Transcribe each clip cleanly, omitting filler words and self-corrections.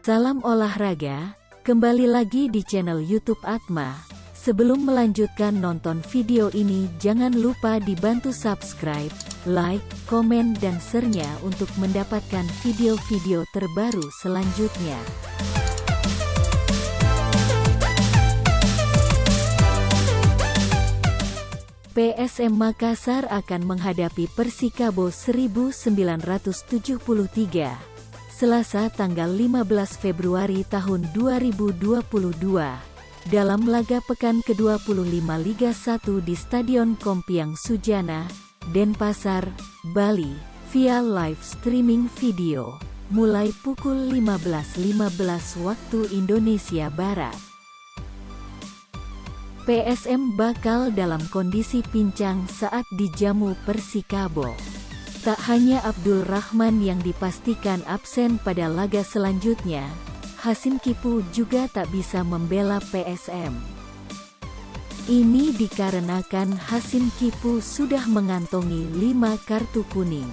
Salam olahraga, kembali lagi di channel YouTube Atma. Sebelum melanjutkan nonton video ini, jangan lupa dibantu subscribe, like, komen dan share-nya untuk mendapatkan video-video terbaru selanjutnya. PSM Makassar akan menghadapi Persikabo 1973, Selasa tanggal 15 Februari tahun 2022, dalam laga pekan ke-25 Liga 1 di Stadion Kompiang Sujana, Denpasar, Bali, via live streaming video, mulai pukul 15.15 waktu Indonesia Barat. PSM bakal dalam kondisi pincang saat dijamu Persikabo. Tak hanya Abdul Rahman yang dipastikan absen pada laga selanjutnya, Hasim Kipu juga tak bisa membela PSM. Ini dikarenakan Hasim Kipu sudah mengantongi 5 kartu kuning.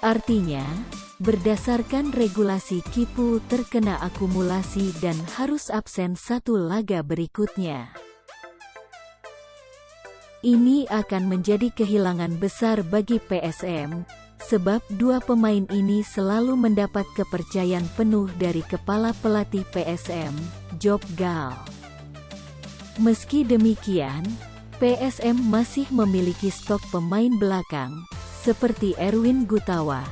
Artinya, berdasarkan regulasi Kipu terkena akumulasi dan harus absen 1 laga berikutnya. Ini akan menjadi kehilangan besar bagi PSM, sebab 2 pemain ini selalu mendapat kepercayaan penuh dari kepala pelatih PSM, Job Gal. Meski demikian, PSM masih memiliki stok pemain belakang, seperti Erwin Gutawa,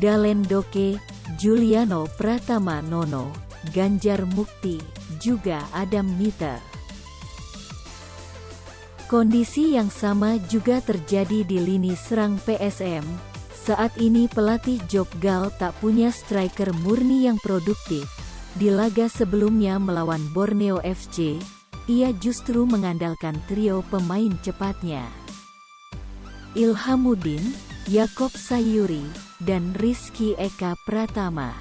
Dalen Doke, Juliano Pratama Nono, Ganjar Mukti, juga Adam Miter. Kondisi yang sama juga terjadi di lini serang PSM. Saat ini pelatih Job Gal tak punya striker murni yang produktif. Di laga sebelumnya melawan Borneo FC, ia justru mengandalkan trio pemain cepatnya, Ilhamuddin, Yakob Sayuri, dan Rizky Eka Pratama.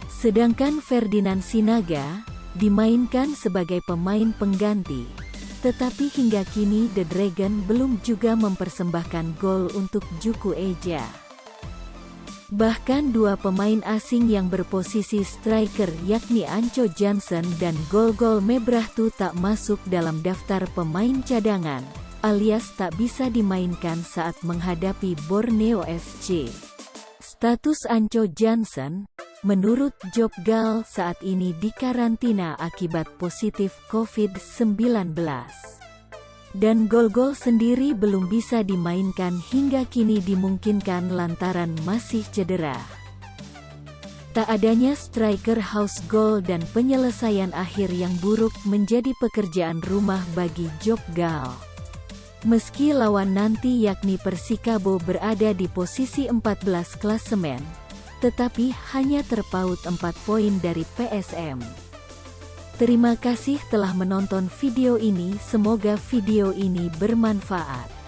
Sedangkan Ferdinand Sinaga dimainkan sebagai pemain pengganti. Tetapi hingga kini The Dragon belum juga mempersembahkan gol untuk Juku Eja. Bahkan 2 pemain asing yang berposisi striker yakni Anco Johnson dan Golgol Mebrahtu tak masuk dalam daftar pemain cadangan, alias tak bisa dimainkan saat menghadapi Borneo FC. Status Anco Johnson, menurut Job Gal, saat ini dikarantina akibat positif COVID-19. Dan Golgol sendiri belum bisa dimainkan hingga kini dimungkinkan lantaran masih cedera. Tak adanya striker house goal dan penyelesaian akhir yang buruk menjadi pekerjaan rumah bagi Job Gal. Meski lawan nanti yakni Persikabo berada di posisi 14 klasemen, tetapi hanya terpaut 4 poin dari PSM. Terima kasih telah menonton video ini, semoga video ini bermanfaat.